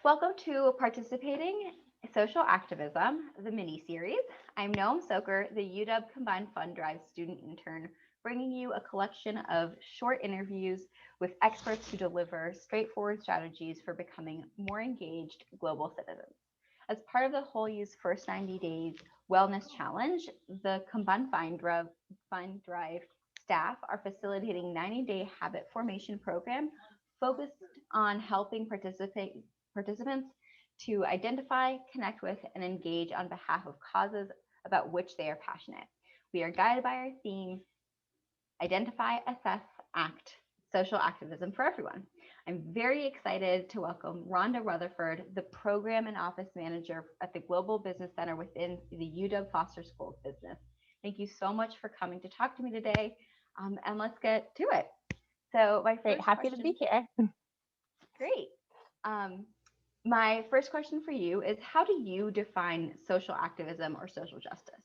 Welcome to Participating Social Activism, the mini-series. I'm Noam Soker, the UW Combined Fund Drive student intern, bringing you a collection of short interviews with experts who deliver straightforward strategies for becoming more engaged global citizens. As part of the Whole Youth First 90 Days Wellness Challenge, the Combined Fund Drive staff are facilitating 90-day habit formation program focused on helping participants to identify, connect with, and engage on behalf of causes about which they are passionate. We are guided by our theme, identify, assess, act, social activism for everyone. I'm very excited to welcome Ronda Rutherford, the program and office manager at the Global Business Center within the UW Foster School of Business. Thank you so much for coming to talk to me today, and let's get to it. So my first Great, happy question, to be here. great. My first question for you is, how do you define social activism or social justice?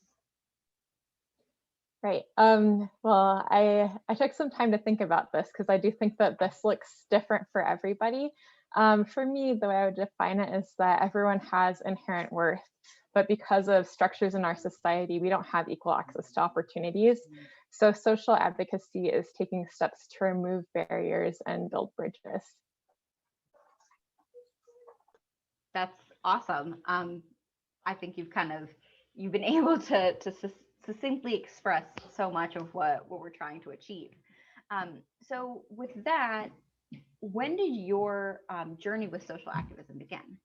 Right. Well, I took some time to think about this because I do think that this looks different for everybody. For me, the way I would define it is that everyone has inherent worth, but because of structures in our society, we don't have equal access to opportunities. So social advocacy is taking steps to remove barriers and build bridges. That's awesome. I think you've been able to succinctly express so much of what we're trying to achieve. So with that, when did your journey with social activism begin?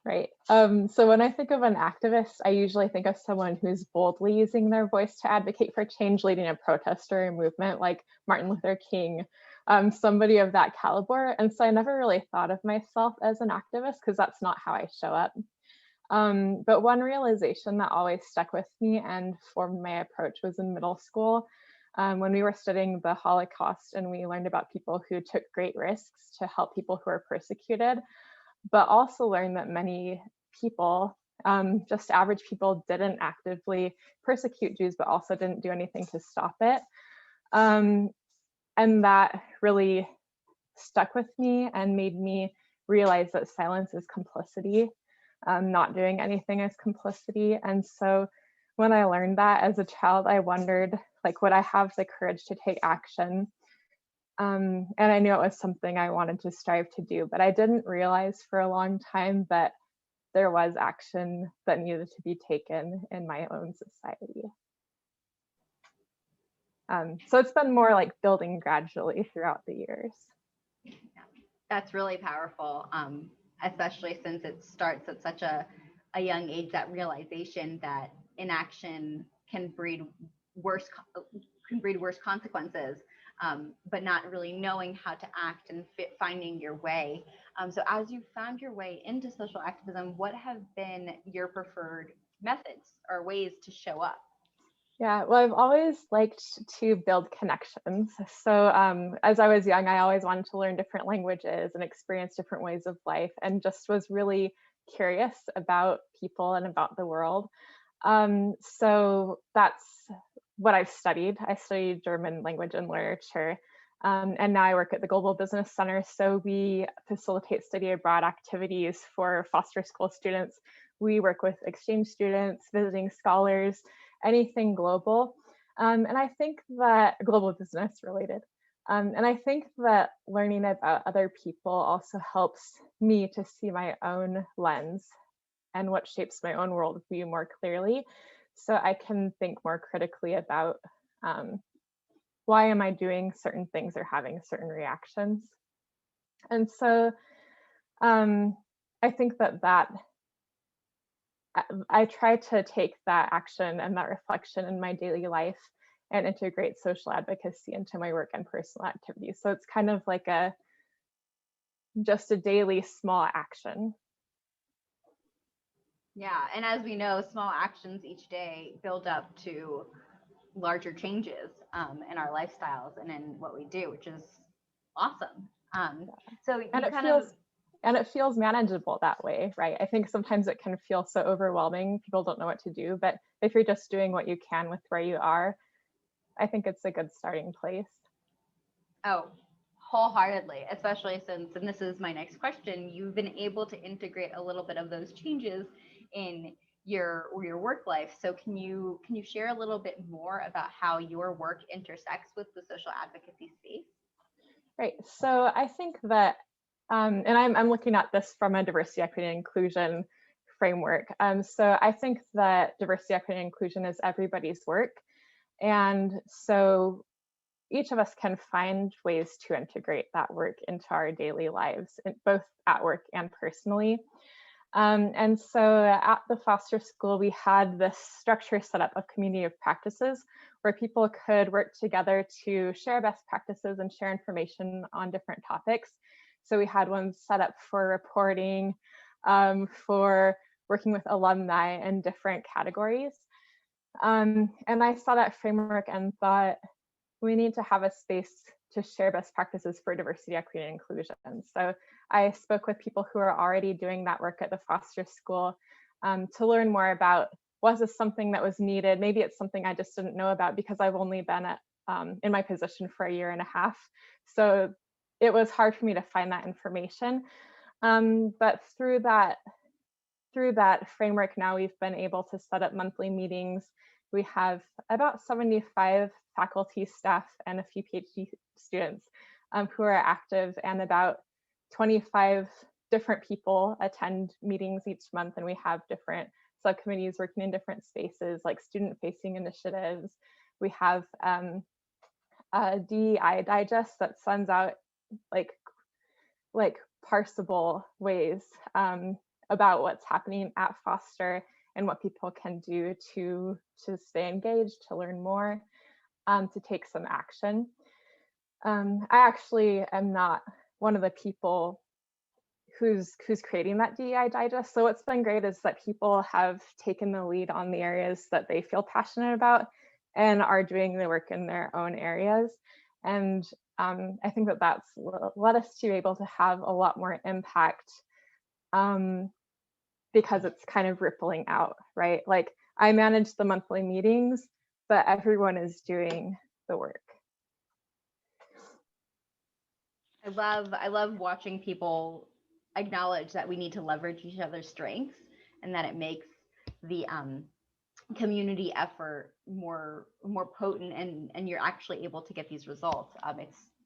Right. So when I think of an activist, I usually think of someone who's boldly using their voice to advocate for change, leading a protest or a movement like Martin Luther King, somebody of that caliber. And so I never really thought of myself as an activist because that's not how I show up. But one realization that always stuck with me and formed my approach was in middle school, when we were studying the Holocaust and we learned about people who took great risks to help people who were persecuted, but also learned that many people, just average people, didn't actively persecute Jews, but also didn't do anything to stop it. And that really stuck with me and made me realize that silence is complicity. Not doing anything is complicity. And so when I learned that as a child, I wondered, like, would I have the courage to take action? And I knew it was something I wanted to strive to do, but I didn't realize for a long time that there was action that needed to be taken in my own society. So it's been more like building gradually throughout the years. That's really powerful, especially since it starts at such a young age, that realization that inaction can breed worse consequences, but not really knowing how to act and finding your way. So as you found your way into social activism, what have been your preferred methods or ways to show up? Yeah, well, I've always liked to build connections. So as I was young, I always wanted to learn different languages and experience different ways of life, and just was really curious about people and about the world. So that's what I've studied. I studied German language and literature. And now I work at the Global Business Center. So we facilitate study abroad activities for foster school students. We work with exchange students, visiting scholars, anything global. And I think that global business related. And I think that learning about other people also helps me to see my own lens and what shapes my own worldview more clearly, so I can think more critically about why am I doing certain things or having certain reactions. And so I think that I try to take that action and that reflection in my daily life and integrate social advocacy into my work and personal activities. So it's kind of like just a daily small action. Yeah, and as we know, small actions each day build up to larger changes in our lifestyles and in what we do, which is awesome. So and it feels manageable that way, right? I think sometimes it can feel so overwhelming. People don't know what to do, but if you're just doing what you can with where you are, I think it's a good starting place. Oh, wholeheartedly, especially since, and this is my next question, you've been able to integrate a little bit of those changes in your work life. So can you share a little bit more about how your work intersects with the social advocacy space? Right. So I think that, and I'm looking at this from a diversity, equity, and inclusion framework. So I think that diversity, equity, and inclusion is everybody's work. And so each of us can find ways to integrate that work into our daily lives, both at work and personally. And so at the Foster School, we had this structure set up of community of practices where people could work together to share best practices and share information on different topics. So we had one set up for reporting, for working with alumni in different categories. And I saw that framework and thought, we need to have a space to share best practices for diversity, equity, and inclusion. So I spoke with people who are already doing that work at the Foster School to learn more about, was this something that was needed? Maybe it's something I just didn't know about because I've only been in my position for a year and a half. So it was hard for me to find that information. But through that framework, now we've been able to set up monthly meetings. We have about 75 faculty, staff, and a few PhD students who are active, and about 25 different people attend meetings each month. And we have different subcommittees working in different spaces, like student-facing initiatives. We have a DEI digest that sends out like parsable ways about what's happening at Foster and what people can do to stay engaged, to learn more, to take some action. I actually am not one of the people who's creating that DEI digest. So what's been great is that people have taken the lead on the areas that they feel passionate about and are doing the work in their own areas. And I think that that's led us to be able to have a lot more impact because it's kind of rippling out, right? Like I manage the monthly meetings, but everyone is doing the work. I love watching people acknowledge that we need to leverage each other's strengths and that it makes the community effort more potent, and you're actually able to get these results.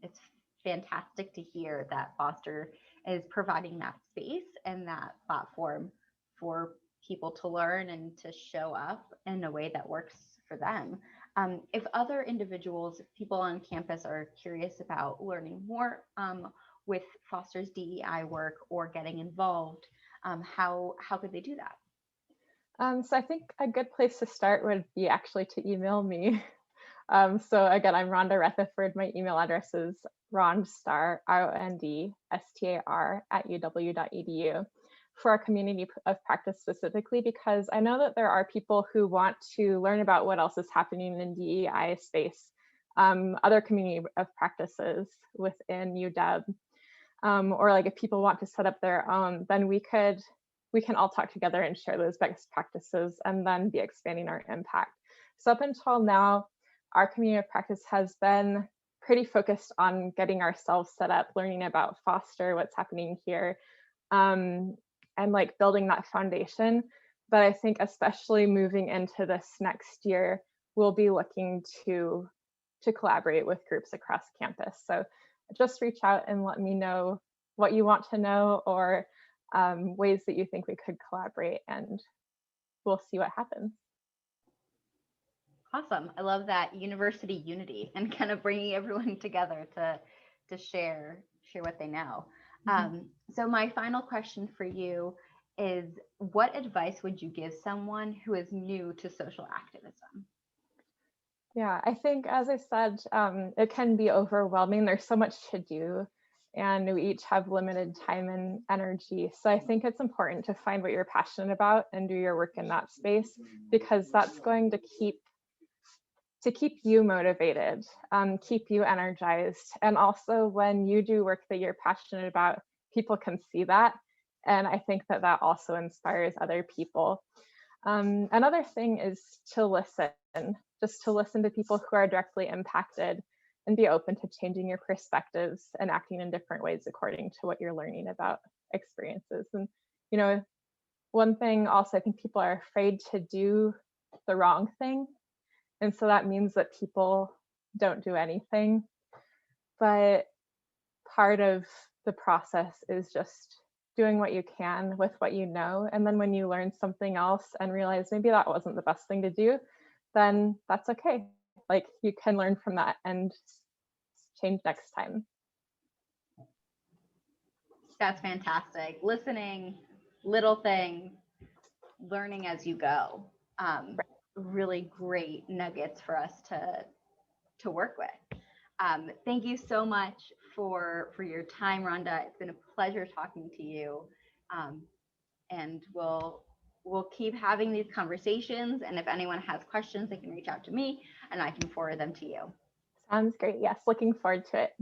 It's fantastic to hear that Foster is providing that space and that platform for people to learn and to show up in a way that works for them. If other individuals, people on campus are curious about learning more with Foster's DEI work or getting involved, how could they do that? So I think a good place to start would be actually to email me. So again, I'm Rhonda Rutherford. My email address is rondstar, RONDSTAR @uw.edu for our community of practice specifically, because I know that there are people who want to learn about what else is happening in DEI space, other community of practices within UW, or like if people want to set up their own, then we can all talk together and share those best practices and then be expanding our impact. So up until now, our community of practice has been pretty focused on getting ourselves set up, learning about Foster, what's happening here, and like building that foundation. But I think especially moving into this next year, we'll be looking to collaborate with groups across campus. So just reach out and let me know what you want to know, or ways that you think we could collaborate, and we'll see what happens. Awesome. I love that university unity and kind of bringing everyone together to share what they know. So my final question for you is, what advice would you give someone who is new to social activism? Yeah, I think, as I said, it can be overwhelming. There's so much to do, and we each have limited time and energy. So I think it's important to find what you're passionate about and do your work in that space, because that's going to keep you motivated, keep you energized. And also when you do work that you're passionate about, people can see that. And I think that that also inspires other people. Another thing is to listen, just to listen to people who are directly impacted. and be open to changing your perspectives and acting in different ways according to what you're learning about experiences. And, you know, one thing also, I think people are afraid to do the wrong thing. And so that means that people don't do anything. But part of the process is just doing what you can with what you know. And then when you learn something else and realize maybe that wasn't the best thing to do, then that's okay. Like you can learn from that and change next time. That's fantastic. Listening, little things, learning as you go. Really great nuggets for us to work with. Thank you so much for your time, Rhonda. It's been a pleasure talking to you, and we'll keep having these conversations. And if anyone has questions, they can reach out to me, and I can forward them to you. Sounds great. Yes, looking forward to it.